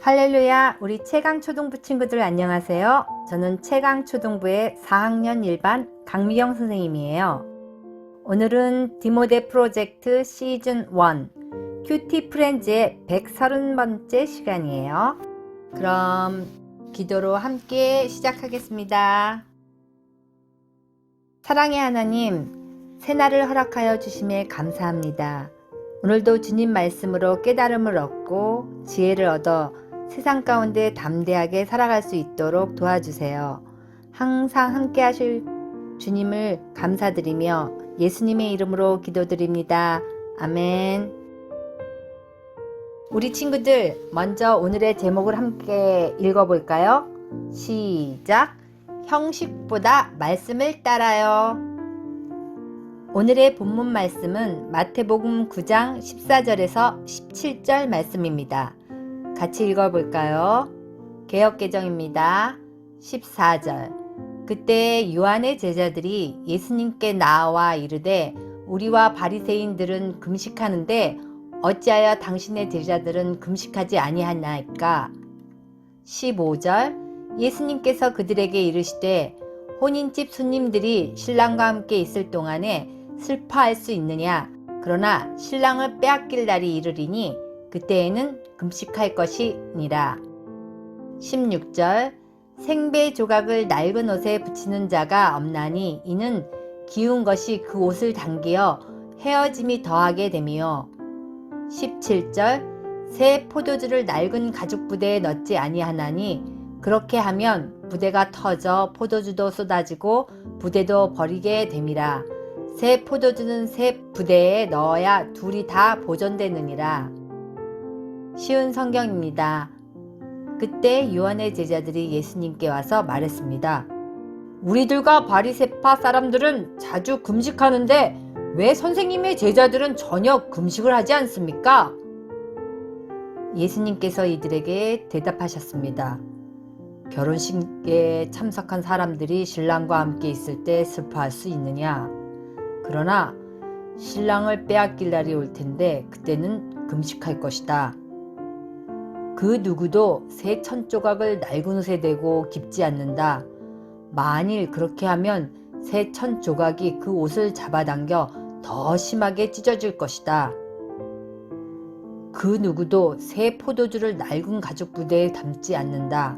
할렐루야, 우리 최강초등부 친구들 안녕하세요. 저는 최강초등부의 4학년 1반 강미경 선생님이에요. 오늘은 디모데 프로젝트 시즌 1 큐티 프렌즈의 130번째 시간이에요. 그럼 기도로 함께 시작하겠습니다. 사랑의 하나님, 새날을 허락하여 주심에 감사합니다. 오늘도 주님 말씀으로 깨달음을 얻고 지혜를 얻어 세상 가운데 담대하게 살아갈 수 있도록 도와주세요. 항상 함께 하실 주님을 감사드리며 예수님의 이름으로 기도드립니다. 아멘. 우리 친구들, 먼저 오늘의 제목을 함께 읽어볼까요? 시작! 형식보다 말씀을 따라요. 오늘의 본문 말씀은 마태복음 9장 14절에서 17절 말씀입니다. 같이 읽어볼까요? 개역개정입니다. 14절. 그때 요한의 제자들이 예수님께 나와 이르되 우리와 바리새인들은 금식하는데 어찌하여 당신의 제자들은 금식하지 아니하나이까? 15절. 예수님께서 그들에게 이르시되 혼인집 손님들이 신랑과 함께 있을 동안에 슬퍼할 수 있느냐? 그러나 신랑을 빼앗길 날이 이르리니 그때에는 금식할 것이니라. 16절. 생배 조각을 낡은 옷에 붙이는 자가 없나니 이는 기운 것이 그 옷을 당기어 헤어짐이 더하게 됨이요. 17절. 새 포도주를 낡은 가죽 부대에 넣지 아니하나니 그렇게 하면 부대가 터져 포도주도 쏟아지고 부대도 버리게 됨이라. 새 포도주는 새 부대에 넣어야 둘이 다 보존되느니라. 쉬운 성경입니다. 그때 요한의 제자들이 예수님께 와서 말했습니다. 우리들과 바리새파 사람들은 자주 금식하는데 왜 선생님의 제자들은 전혀 금식을 하지 않습니까? 예수님께서 이들에게 대답하셨습니다. 결혼식에 참석한 사람들이 신랑과 함께 있을 때 슬퍼할 수 있느냐? 그러나 신랑을 빼앗길 날이 올 텐데 그때는 금식할 것이다. 그 누구도 새 천조각을 낡은 옷에 대고 깁지 않는다. 만일 그렇게 하면 새 천조각이 그 옷을 잡아당겨 더 심하게 찢어질 것이다. 그 누구도 새 포도주를 낡은 가죽 부대에 담지 않는다.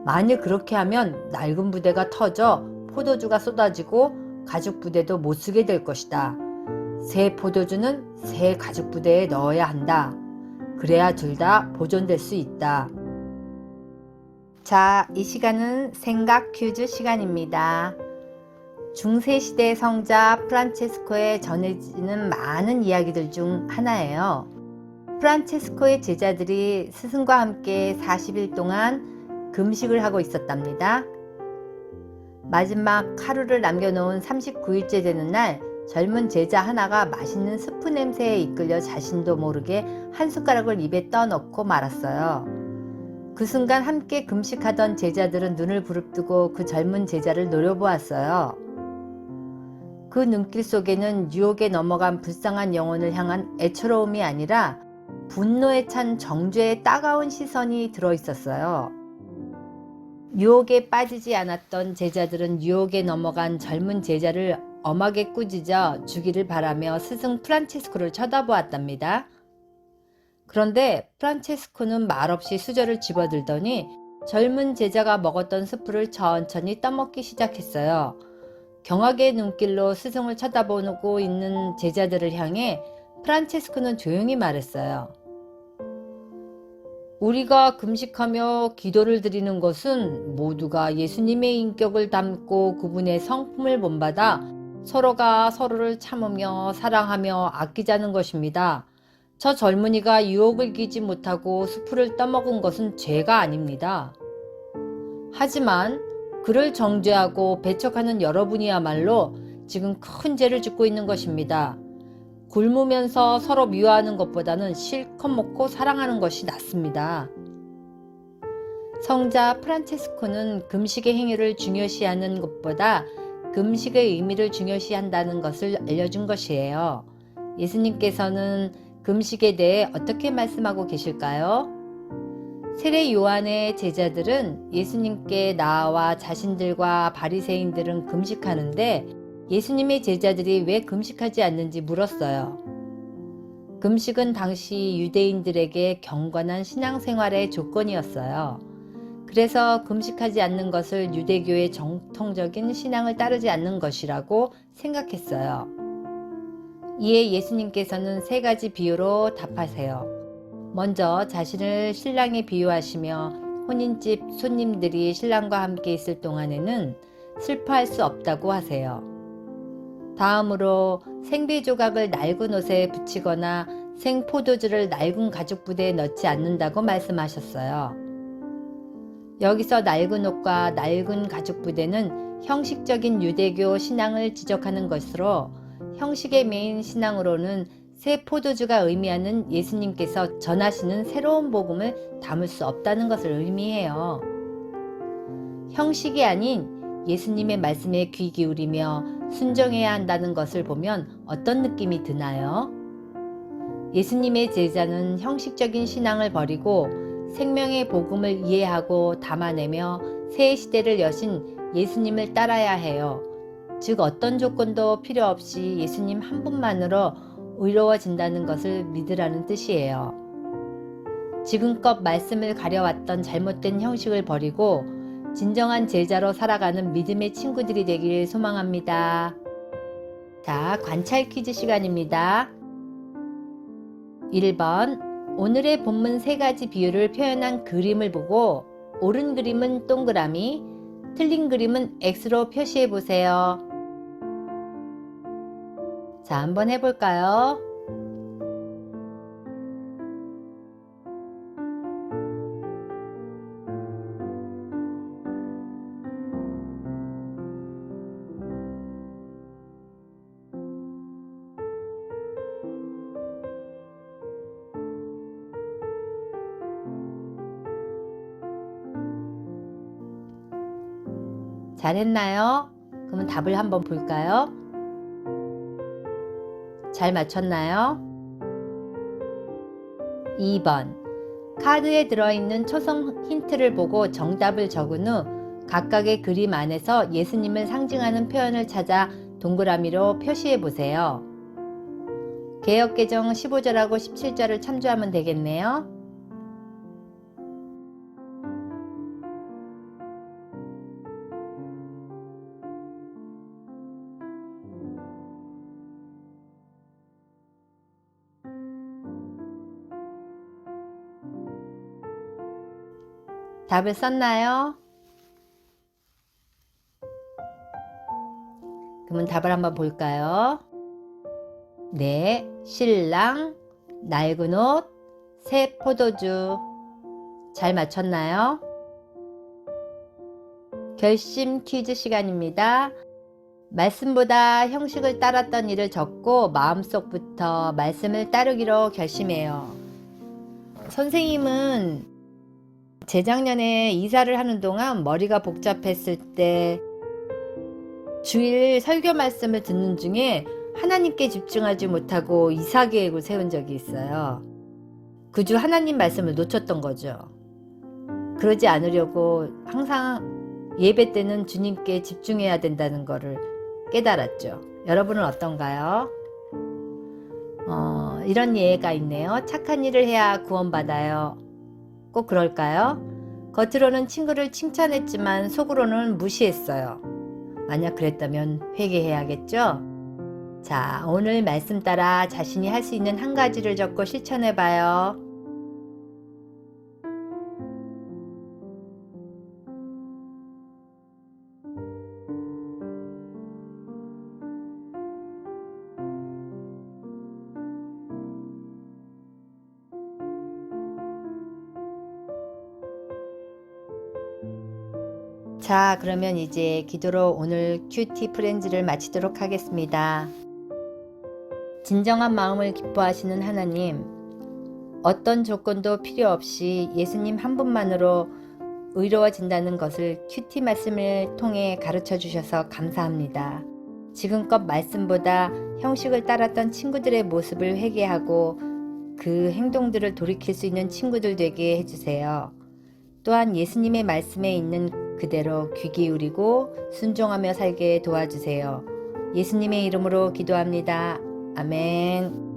만일 그렇게 하면 낡은 부대가 터져 포도주가 쏟아지고 가죽 부대도 못 쓰게 될 것이다. 새 포도주는 새 가죽 부대에 넣어야 한다. 그래야 둘 다 보존될 수 있다. 자, 이 시간은 생각 퀴즈 시간입니다. 중세시대 성자 프란체스코에 전해지는 많은 이야기들 중 하나예요. 프란체스코의 제자들이 스승과 함께 40일 동안 금식을 하고 있었답니다. 마지막 하루를 남겨놓은 39일째 되는 날 젊은 제자 하나가 맛있는 스프 냄새에 이끌려 자신도 모르게 한 숟가락을 입에 떠넣고 말았어요. 그 순간 함께 금식하던 제자들은 눈을 부릅뜨고 그 젊은 제자를 노려보았어요. 그 눈길 속에는 유혹에 넘어간 불쌍한 영혼을 향한 애처로움이 아니라 분노에 찬 정죄의 따가운 시선이 들어있었어요. 유혹에 빠지지 않았던 제자들은 유혹에 넘어간 젊은 제자를 엄하게 꾸짖어 주기를 바라며 스승 프란체스코를 쳐다보았답니다. 그런데 프란체스코는 말없이 수저를 집어들더니 젊은 제자가 먹었던 스프를 천천히 떠먹기 시작했어요. 경악의 눈길로 스승을 쳐다보고 있는 제자들을 향해 프란체스코는 조용히 말했어요. 우리가 금식하며 기도를 드리는 것은 모두가 예수님의 인격을 담고 그분의 성품을 본받아 서로가 서로를 참으며 사랑하며 아끼자는 것입니다. 저 젊은이가 유혹을 이기지 못하고 수프를 떠먹은 것은 죄가 아닙니다. 하지만 그를 정죄하고 배척하는 여러분이야말로 지금 큰 죄를 짓고 있는 것입니다. 굶으면서 서로 미워하는 것보다는 실컷 먹고 사랑하는 것이 낫습니다. 성자 프란체스코는 금식의 행위를 중요시하는 것보다 금식의 의미를 중요시한다는 것을 알려준 것이에요. 예수님께서는 금식에 대해 어떻게 말씀하고 계실까요? 세례 요한의 제자들은 예수님께 나와 자신들과 바리새인들은 금식하는데 예수님의 제자들이 왜 금식하지 않는지 물었어요. 금식은 당시 유대인들에게 경건한 신앙생활의 조건이었어요. 그래서 금식하지 않는 것을 유대교의 정통적인 신앙을 따르지 않는 것이라고 생각했어요. 이에 예수님께서는 세 가지 비유로 답하세요. 먼저 자신을 신랑에 비유하시며 혼인집 손님들이 신랑과 함께 있을 동안에는 슬퍼할 수 없다고 하세요. 다음으로 생배 조각을 낡은 옷에 붙이거나 생포도주를 낡은 가죽 부대에 넣지 않는다고 말씀하셨어요. 여기서 낡은 옷과 낡은 가죽 부대는 형식적인 유대교 신앙을 지적하는 것으로 형식의 메인 신앙으로는 새 포도주가 의미하는 예수님께서 전하시는 새로운 복음을 담을 수 없다는 것을 의미해요. 형식이 아닌 예수님의 말씀에 귀 기울이며 순종해야 한다는 것을 보면 어떤 느낌이 드나요? 예수님의 제자는 형식적인 신앙을 버리고 생명의 복음을 이해하고 담아내며 새 시대를 여신 예수님을 따라야 해요. 즉 어떤 조건도 필요 없이 예수님 한 분만으로 의로워진다는 것을 믿으라는 뜻이에요. 지금껏 말씀을 가려왔던 잘못된 형식을 버리고 진정한 제자로 살아가는 믿음의 친구들이 되길 소망합니다. 자, 관찰 퀴즈 시간입니다. 1번, 오늘의 본문 세 가지 비유를 표현한 그림을 보고 옳은 그림은 동그라미, 틀린 그림은 X로 표시해 보세요. 자, 한번 해볼까요? 잘했나요? 그러면 답을 한번 볼까요? 잘 맞췄나요? 2번, 카드에 들어있는 초성 힌트를 보고 정답을 적은 후 각각의 그림 안에서 예수님을 상징하는 표현을 찾아 동그라미로 표시해 보세요. 개역개정 15절하고 17절을 참조하면 되겠네요. 답을 썼나요? 그러면 답을 한번 볼까요? 네, 신랑, 낡은 옷, 새 포도주. 잘 맞췄나요? 결심 퀴즈 시간입니다. 말씀보다 형식을 따랐던 일을 적고 마음속부터 말씀을 따르기로 결심해요. 선생님은 재작년에 이사를 하는 동안 머리가 복잡했을 때 주일 설교 말씀을 듣는 중에 하나님께 집중하지 못하고 이사 계획을 세운 적이 있어요. 그 주 하나님 말씀을 놓쳤던 거죠. 그러지 않으려고 항상 예배 때는 주님께 집중해야 된다는 것을 깨달았죠. 여러분은 어떤가요? 이런 예가 있네요. 착한 일을 해야 구원받아요. 꼭 그럴까요? 겉으로는 친구를 칭찬했지만 속으로는 무시했어요. 만약 그랬다면 회개해야겠죠? 자, 오늘 말씀 따라 자신이 할 수 있는 한 가지를 적고 실천해봐요. 자, 그러면 이제 기도로 오늘 큐티 프렌즈를 마치도록 하겠습니다. 진정한 마음을 기뻐하시는 하나님, 어떤 조건도 필요 없이 예수님 한 분만으로 의로워진다는 것을 큐티 말씀을 통해 가르쳐 주셔서 감사합니다. 지금껏 말씀보다 형식을 따랐던 친구들의 모습을 회개하고 그 행동들을 돌이킬 수 있는 친구들 되게 해주세요. 또한 예수님의 말씀에 있는 그대로 귀 기울이고 순종하며 살게 도와주세요. 예수님의 이름으로 기도합니다. 아멘.